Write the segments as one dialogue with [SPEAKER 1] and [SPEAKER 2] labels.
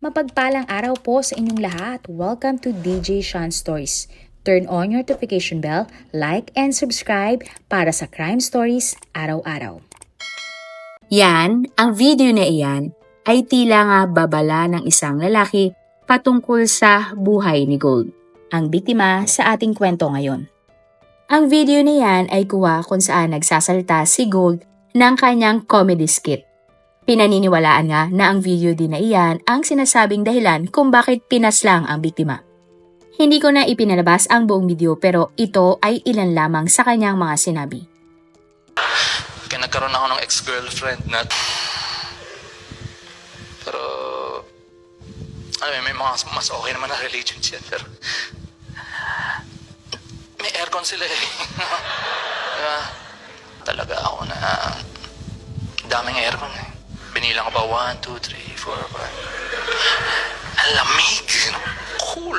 [SPEAKER 1] Mapagpalang araw po sa inyong lahat. Welcome to DJ Sean Stories. Turn on your notification bell, like and subscribe para sa crime stories araw-araw.
[SPEAKER 2] Yan, ang video na iyan ay tila nga babala ng isang lalaki patungkol sa buhay ni Gold, ang biktima sa ating kwento ngayon. Ang video na yan ay kuha kung saan nagsasalita si Gold ng kanyang comedy skit. Pinaniniwalaan nga na ang video din na iyan ang sinasabing dahilan kung bakit pinaslang ang biktima. Hindi ko na ipinalabas ang buong video pero ito ay ilan lamang sa kanyang mga sinabi.
[SPEAKER 3] Kaya nagkaroon ako ng ex-girlfriend na... Pero... may mga mas okay naman na relationship pero... May aircon sila eh. Diba? Talaga ako na... daming aircon eh. Binilang ko pa 1, 2, 3, 4, 5. Ang lamig. Cool.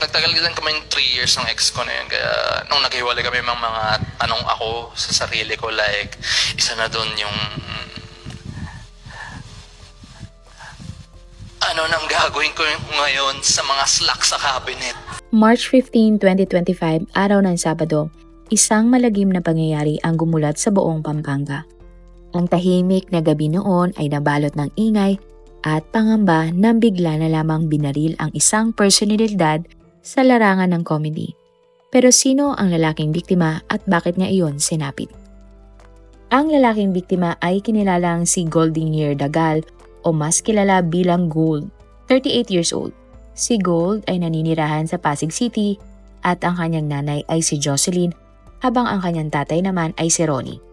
[SPEAKER 3] Nagtagal din kami 3 years ng ex ko na yun. Kaya nung naghiwalay kami mga tanong ako sa sarili ko, like, isa na doon yung... ano nang gagawin ko ngayon sa mga slack sa cabinet.
[SPEAKER 2] March 15, 2025, araw ng Sabado, isang malagim na pangyayari ang gumulat sa buong Pampanga. Ang tahimik na gabi noon ay nabalot ng ingay at pangamba nang bigla na lamang binaril ang isang personalidad sa larangan ng comedy. Pero sino ang lalaking biktima at bakit niya iyon sinapit? Ang lalaking biktima ay kinilalang si Goldinier Dagal o mas kilala bilang Gold, 38 years old. Si Gold ay naninirahan sa Pasig City at ang kanyang nanay ay si Jocelyn habang ang kanyang tatay naman ay si Ronnie.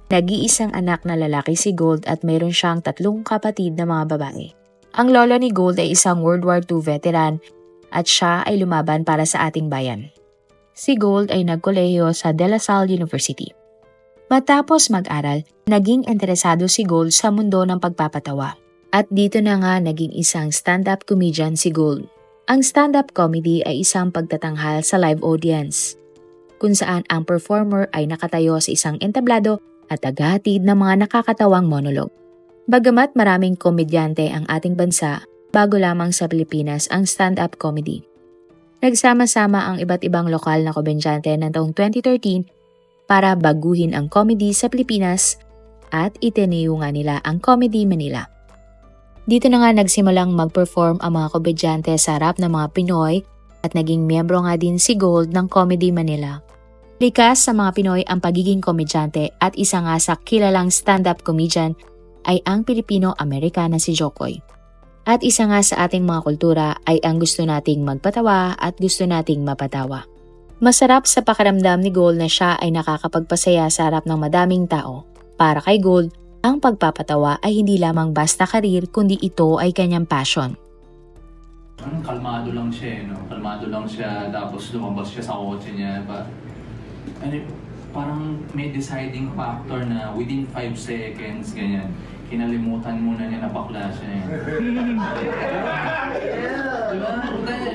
[SPEAKER 2] Nag-iisang anak na lalaki si Gold at mayroon siyang 3 kapatid na mga babae. Ang lolo ni Gold ay isang World War II veteran at siya ay lumaban para sa ating bayan. Si Gold ay nagkolehiyo sa De La Salle University. Matapos mag-aral, naging interesado si Gold sa mundo ng pagpapatawa. At dito na nga naging isang stand-up comedian si Gold. Ang stand-up comedy ay isang pagtatanghal sa live audience, kung saan ang performer ay nakatayo sa isang entablado at tagahatid ng mga nakakatawang monolog. Bagamat maraming komedyante ang ating bansa, bago lamang sa Pilipinas ang stand-up comedy. Nagsama-sama ang iba't ibang lokal na komedyante ng taong 2013 para baguhin ang comedy sa Pilipinas at itinayo nga nila ang Comedy Manila. Dito na nga nagsimulang mag-perform ang mga komedyante sa harap ng mga Pinoy at naging miyembro nga din si Gold ng Comedy Manila. Likas sa mga Pinoy ang pagiging komedyante at isa nga sa kilalang stand-up comedian ay ang Pilipino-Amerikana si Jokoy. At isa nga sa ating mga kultura ay ang gusto nating magpatawa at gusto nating mapatawa. Masarap sa pakiramdam ni Gold na siya ay nakakapagpasaya sa harap ng madaming tao. Para kay Gold, ang pagpapatawa ay hindi lamang basta karir kundi ito ay kanyang passion.
[SPEAKER 4] Kalmado lang siya no? Kalmado lang siya tapos lumabas siya sa kotse niya. Parang may deciding factor na within 5 seconds, ganyan, kinalimutan muna niya na bakla siya. Diba?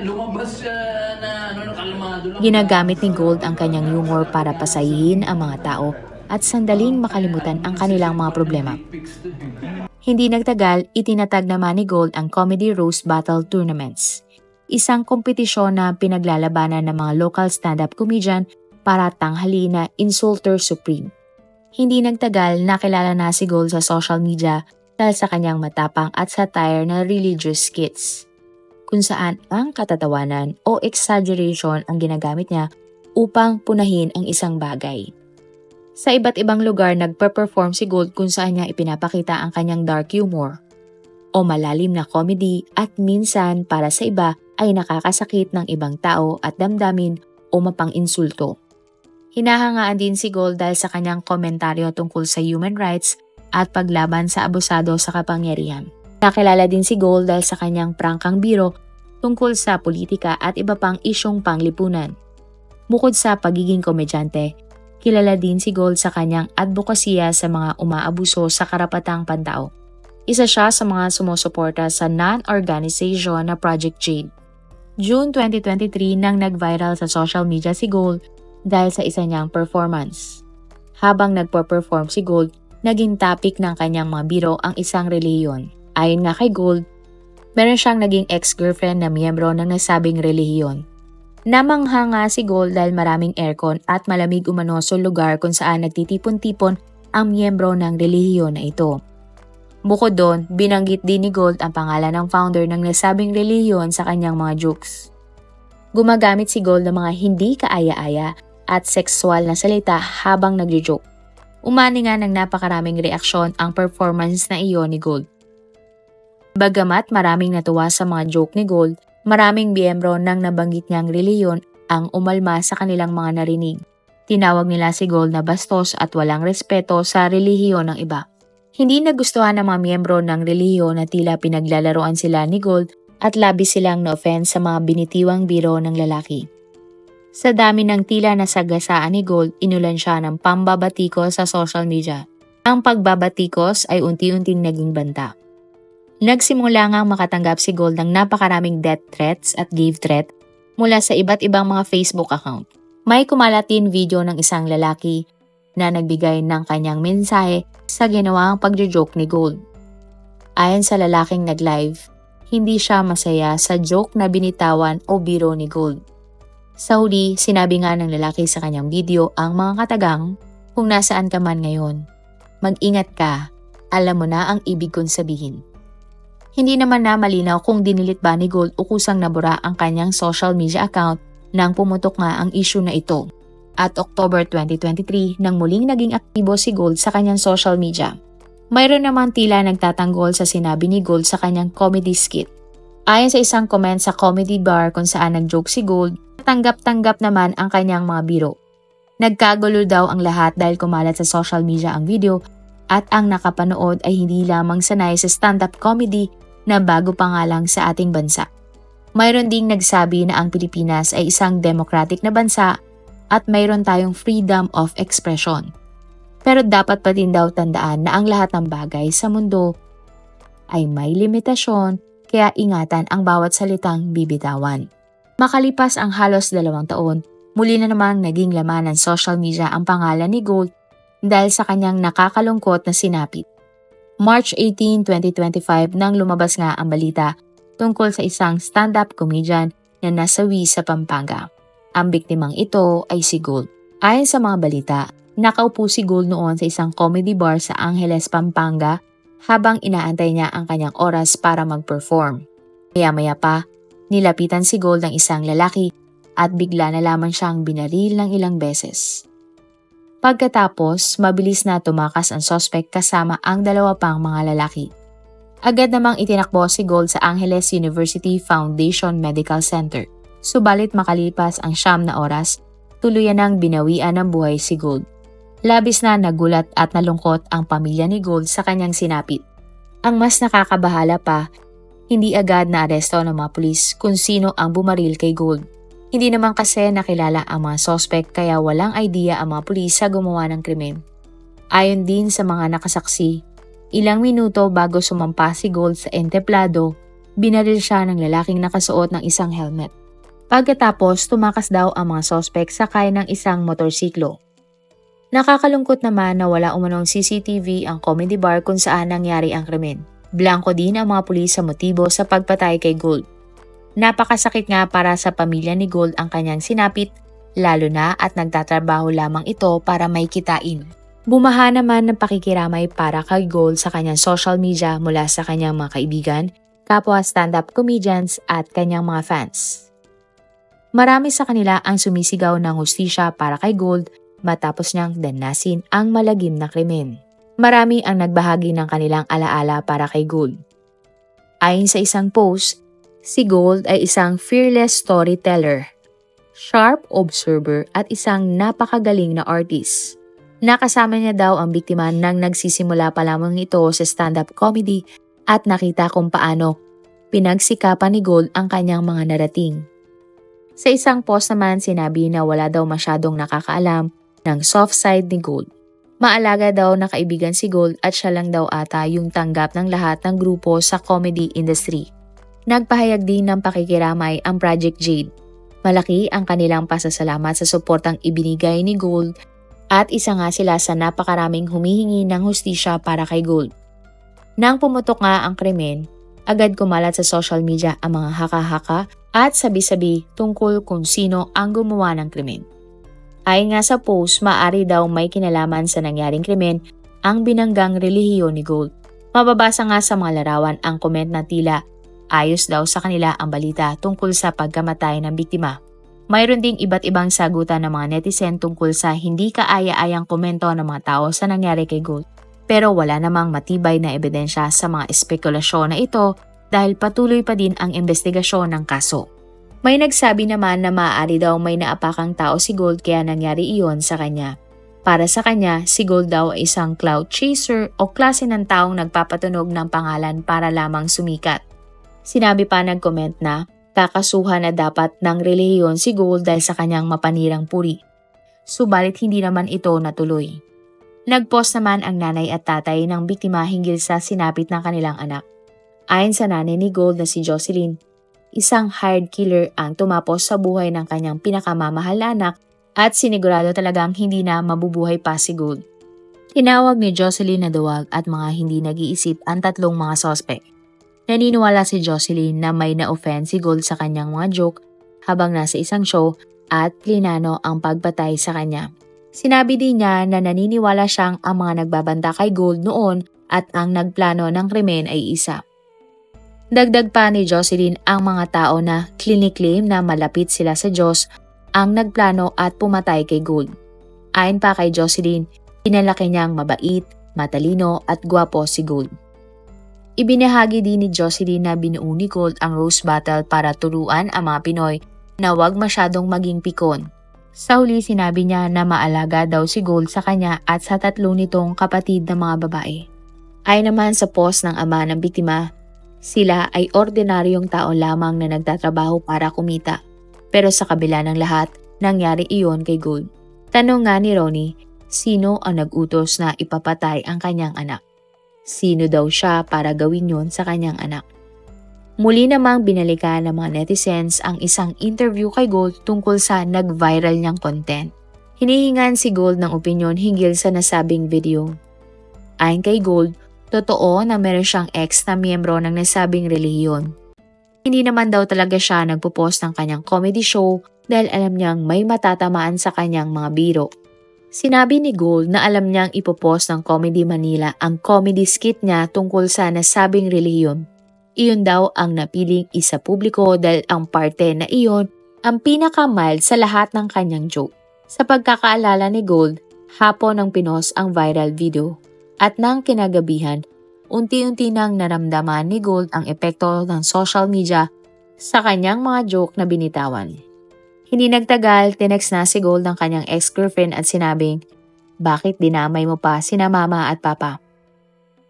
[SPEAKER 4] Lumabas siya na kalmado lang.
[SPEAKER 2] Ginagamit ni Gold ang kanyang humor para pasayihin ang mga tao at sandaling makalimutan ang kanilang mga problema. Hindi nagtagal, itinatag naman ni Gold ang Comedy Roast Battle Tournaments, isang kompetisyon na pinaglalabanan ng mga local stand-up comedian para tanghali na Insulter Supreme. Hindi nagtagal, nakilala na si Gold sa social media dahil sa kanyang matapang at satire na religious skits, kung saan ang katatawanan o exaggeration ang ginagamit niya upang punahin ang isang bagay. Sa iba't ibang lugar nagpe-perform si Gold kung saan niya ipinapakita ang kanyang dark humor o malalim na comedy at minsan para sa iba ay nakakasakit ng ibang tao at damdamin o mapang-insulto. Hinahangaan din si Gold dahil sa kanyang komentaryo tungkol sa human rights at paglaban sa abusado sa kapangyarihan. Nakilala din si Gold dahil sa kanyang prangkang biro tungkol sa politika at iba pang isyong panglipunan. Bukod sa pagiging komedyante, kilala din si Gold sa kanyang advokasya sa mga umaabuso sa karapatang pantao. Isa siya sa mga sumusuporta sa non-organization na Project Jade. June 2023 nang nag-viral sa social media si Gold dahil sa isa niyang performance. Habang nagpo-perform si Gold, naging topic ng kanyang mga biro ang isang reliyon. Ayon nga kay Gold, meron siyang naging ex-girlfriend na miyembro ng nasabing relihiyon. Namangha nga si Gold dahil maraming aircon at malamig umano sa lugar kung saan nagtitipon-tipon ang miyembro ng relihiyon na ito. Bukod doon, binanggit din ni Gold ang pangalan ng founder ng nasabing relihiyon sa kanyang mga jokes. Gumagamit si Gold ng mga hindi kaaya-aya at sexual na salita habang nagjo-joke. Umani nga ng napakaraming reaksyon ang performance na iyon ni Gold. Bagamat maraming natuwa sa mga joke ni Gold, maraming miyembro ng nabanggit niyang relihiyon ang umalma sa kanilang mga narinig. Tinawag nila si Gold na bastos at walang respeto sa relihiyon ng iba. Hindi nagustuhan ng mga miyembro ng relihiyon na tila pinaglalaroan sila ni Gold at labis silang na-offend sa mga binitiwang biro ng lalaki. Sa dami ng tila nasagasaan ni Gold, inulan siya ng pambabatikos sa social media. Ang pagbabatikos ay unti-unting naging banta. Nagsimula ngang makatanggap si Gold ng napakaraming death threats at gave threat mula sa iba't ibang mga Facebook account. May kumalat din video ng isang lalaki na nagbigay ng kanyang mensahe sa ginawang pagjo-joke ni Gold. Ayon sa lalaking nag-live, hindi siya masaya sa joke na binitawan o biro ni Gold. Sa huli, sinabi nga ng lalaki sa kanyang video ang mga katagang, "Kung nasaan ka man ngayon, mag-ingat ka, alam mo na ang ibig kong sabihin." Hindi naman na malinaw kung dinilit ba ni Gold o kusang nabura ang kanyang social media account nang pumutok nga ang issue na ito. At October 2023 nang muling naging aktibo si Gold sa kanyang social media. Mayroon naman tila nagtatanggol sa sinabi ni Gold sa kanyang comedy skit. Ayon sa isang comment sa comedy bar kung saan nag-joke si Gold, tanggap-tanggap naman ang kanyang mga biro. Nagkagulo daw ang lahat dahil kumalat sa social media ang video at ang nakapanood ay hindi lamang sanay sa stand-up comedy na bago pa nga lang sa ating bansa. Mayroon ding nagsabi na ang Pilipinas ay isang democratic na bansa at mayroon tayong freedom of expression. Pero dapat pa din daw tandaan na ang lahat ng bagay sa mundo ay may limitasyon, kaya ingatan ang bawat salitang bibitawan. Makalipas ang halos 2 taon, muli na namang naging laman ng social media ang pangalan ni Gold dahil sa kanyang nakakalungkot na sinapit. March 18, 2025 nang lumabas nga ang balita tungkol sa isang stand-up comedian na nasawi sa Pampanga. Ang biktimang ito ay si Gold. Ayon sa mga balita, nakaupo si Gold noon sa isang comedy bar sa Angeles, Pampanga habang inaantay niya ang kanyang oras para mag-perform. Maya-maya pa, nilapitan si Gold ng isang lalaki at bigla na lamang siyang binaril ng ilang beses. Pagkatapos, mabilis na tumakas ang suspect kasama ang 2 pang mga lalaki. Agad namang itinakbo si Gold sa Angeles University Foundation Medical Center. Subalit makalipas ang 9 na oras, tuluyan nang binawian ng buhay si Gold. Labis na nagulat at nalungkot ang pamilya ni Gold sa kanyang sinapit. Ang mas nakakabahala pa, hindi agad na aresto ng mga pulis kung sino ang bumaril kay Gold. Hindi naman kasi nakilala ang mga suspect kaya walang idea ang mga pulis sa gumawa ng krimen. Ayon din sa mga nakasaksi, ilang minuto bago sumampa si Gold sa entablado, binaril siya ng lalaking nakasuot ng isang helmet. Pagkatapos, tumakas daw ang mga suspect sakay ng isang motorsiklo. Nakakalungkot naman na wala umanong CCTV ang comedy bar kung saan nangyari ang krimen. Blanko din ang mga pulis sa motibo sa pagpatay kay Gold. Napakasakit nga para sa pamilya ni Gold ang kanyang sinapit, lalo na at nagtatrabaho lamang ito para may kitain. Bumaha naman ng pakikiramay para kay Gold sa kanyang social media mula sa kanyang mga kaibigan, kapwa stand-up comedians at kanyang mga fans. Marami sa kanila ang sumisigaw ng hustisya para kay Gold matapos niyang danasin ang malagim na krimen. Marami ang nagbahagi ng kanilang alaala para kay Gold. Ayon sa isang post, si Gold ay isang fearless storyteller, sharp observer at isang napakagaling na artist. Nakasama niya daw ang biktima nang nagsisimula pa lamang ito sa stand-up comedy at nakita kung paano pinagsikapan ni Gold ang kanyang mga narating. Sa isang post naman sinabi na wala daw masyadong nakakaalam ng soft side ni Gold. Maalaga daw na kaibigan si Gold at siya lang daw ata yung tanggap ng lahat ng grupo sa comedy industry. Nagpahayag din ng pakikiramay ang Project Jade. Malaki ang kanilang pasasalamat sa suportang ibinigay ni Gold at isa nga sila sa napakaraming humihingi ng hustisya para kay Gold. Nang pumutok nga ang krimen, agad kumalat sa social media ang mga haka-haka at sabi-sabi tungkol kung sino ang gumawa ng krimen. Ayon nga sa post, maaari daw may kinalaman sa nangyaring krimen ang binanggang relihiyon ni Gold. Mababasa nga sa mga larawan ang comment na tila ayos daw sa kanila ang balita tungkol sa pagkamatay ng biktima. Mayroon ding iba't ibang sagutan ng mga netizen tungkol sa hindi kaaya-ayang komento ng mga tao sa nangyari kay Gold. Pero wala namang matibay na ebidensya sa mga espekulasyon na ito dahil patuloy pa din ang investigasyon ng kaso. May nagsabi naman na maaari daw may naapakang tao si Gold kaya nangyari iyon sa kanya. Para sa kanya, si Gold daw ay isang clout chaser o klase ng taong nagpapatunog ng pangalan para lamang sumikat. Sinabi pa nag-comment na kakasuhan na dapat ng relihiyon si Gold dahil sa kanyang mapanirang puri. Subalit hindi naman ito natuloy. Nag-post naman ang nanay at tatay ng biktima hinggil sa sinapit ng kanilang anak. Ayon sa nanay ni Gold na si Jocelyn, isang hired killer ang tumapos sa buhay ng kanyang pinakamamahal na anak at sinigurado talagang hindi na mabubuhay pa si Gold. Tinawag ni Jocelyn na duwag at mga hindi nag-iisip ang tatlong mga sospek. Naniniwala si Jocelyn na may na-offend si Gold sa kanyang mga joke habang nasa isang show at plinano ang pagbatay sa kanya. Sinabi din niya na naniniwala siyang ang mga nagbabanta kay Gold noon at ang nagplano ng krimen ay isa. Dagdag pa ni Jocelyn ang mga tao na kliniklaim na malapit sila sa Diyos ang nagplano at pumatay kay Gold. Ayon pa kay Jocelyn, pinalaki niyang mabait, matalino at gwapo si Gold. Ibinahagi din ni Jocelyn na binuo ni Gold ang Rose Battle para turuan ang mga Pinoy na huwag masyadong maging pikon. Sa huli sinabi niya na maalaga daw si Gold sa kanya at sa tatlo nitong kapatid na mga babae. Ayon naman sa post ng ama ng biktima, sila ay ordinaryong tao lamang na nagtatrabaho para kumita. Pero sa kabila ng lahat, nangyari iyon kay Gold. Tanong nga ni Ronnie, sino ang nag-utos na ipapatay ang kanyang anak? Sino daw siya para gawin yon sa kanyang anak? Muli namang binalikan ng mga netizens ang isang interview kay Gold tungkol sa nag-viral niyang content. Hinihingan si Gold ng opinyon hinggil sa nasabing video. Ayon kay Gold, totoo na meron siyang ex na miyembro ng nasabing relihiyon. Hindi naman daw talaga siya nagpo-post ng kanyang comedy show dahil alam niyang may matatamaan sa kanyang mga biro. Sinabi ni Gold na alam niyang ipopost ng Comedy Manila ang comedy skit niya tungkol sa nasabing relihiyon. Iyon daw ang napiling isa publiko dahil ang parte na iyon ang pinaka-mild sa lahat ng kanyang joke. Sa pagkakaalala ni Gold, hapon ang pinost ang viral video. At nang kinagabihan, unti-unti nang naramdaman ni Gold ang epekto ng social media sa kanyang mga joke na binitawan. Hindi nagtagal, tinext na si Gold ng kanyang ex-girlfriend at sinabing, "Bakit dinamay mo pa sina mama at papa?"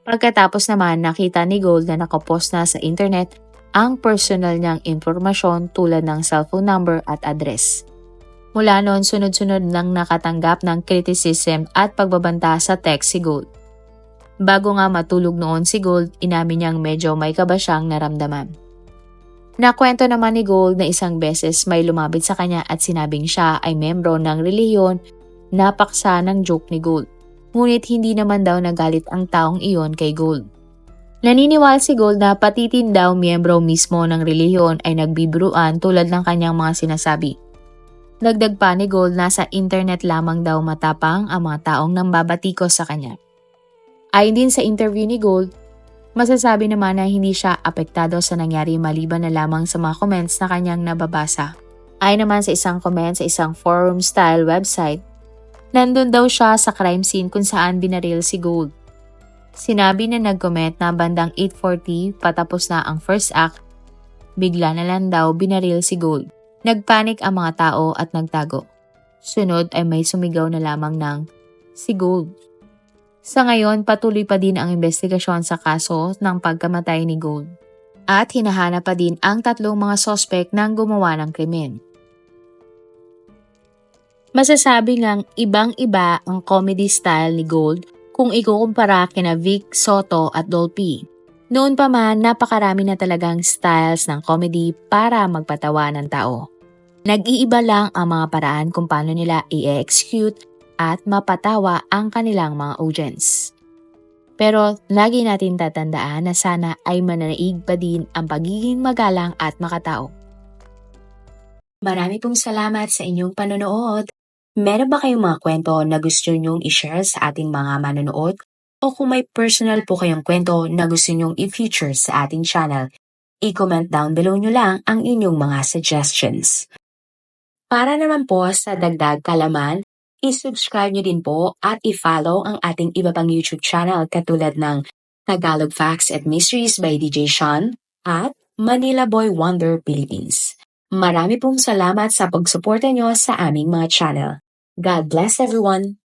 [SPEAKER 2] Pagkatapos naman nakita ni Gold na nakapost na sa internet ang personal niyang impormasyon tulad ng cellphone number at address. Mula noon sunod-sunod nang nakatanggap ng criticism at pagbabanta sa text si Gold. Bago nga matulog noon si Gold, inamin niyang medyo may kaba siyang naramdaman. Nakwento naman ni Gold na isang beses may lumapit sa kanya at sinabing siya ay membro ng relihiyon na paksa ng joke ni Gold. Ngunit hindi naman daw nagalit ang taong iyon kay Gold. Naniniwala si Gold na pati din daw miyembro mismo ng relihiyon ay nagbibiruan tulad ng kanyang mga sinasabi. Dagdag pa ni Gold na sa internet lamang daw matapang ang mga taong nambabatikos sa kanya. Ayon din sa interview ni Gold, masasabi naman na hindi siya apektado sa nangyari maliban na lamang sa mga comments na kanyang nababasa. Ayon naman sa isang comment sa isang forum-style website, nandun daw siya sa crime scene kung saan binaril si Gold. Sinabi na nag-comment na bandang 8:40 patapos na ang first act, bigla na lang daw binaril si Gold. Nagpanik ang mga tao at nagtago. Sunod ay may sumigaw na lamang ng, "Si Gold." Sa ngayon, patuloy pa din ang investigasyon sa kaso ng pagkamatay ni Gold. At hinahanap pa din ang tatlong mga sospek ng gumawa ng krimen. Masasabi ngang ibang-iba ang comedy style ni Gold kung ikukumpara kina Vic Soto at Dolphy. Noon pa man, napakarami na talagang styles ng comedy para magpatawa ng tao. Nag-iiba lang ang mga paraan kung paano nila i-execute at mapatawa ang kanilang mga audience. Pero lagi natin tatandaan na sana ay mananaig pa din ang pagiging magalang at makatao. Marami pong salamat sa inyong panonood. Meron ba kayong mga kwento na gusto nyong i-share sa ating mga manonood? O kung may personal po kayong kwento na gusto nyong i-feature sa ating channel, i-comment down below nyo lang ang inyong mga suggestions. Para naman po sa dagdag kalaman, i-subscribe nyo din po at i-follow ang ating iba pang YouTube channel katulad ng Tagalog Facts and Mysteries by DJ Sean at Manila Boy Wonder Philippines. Marami pong salamat sa pagsuporta nyo sa aming mga channel. God bless everyone!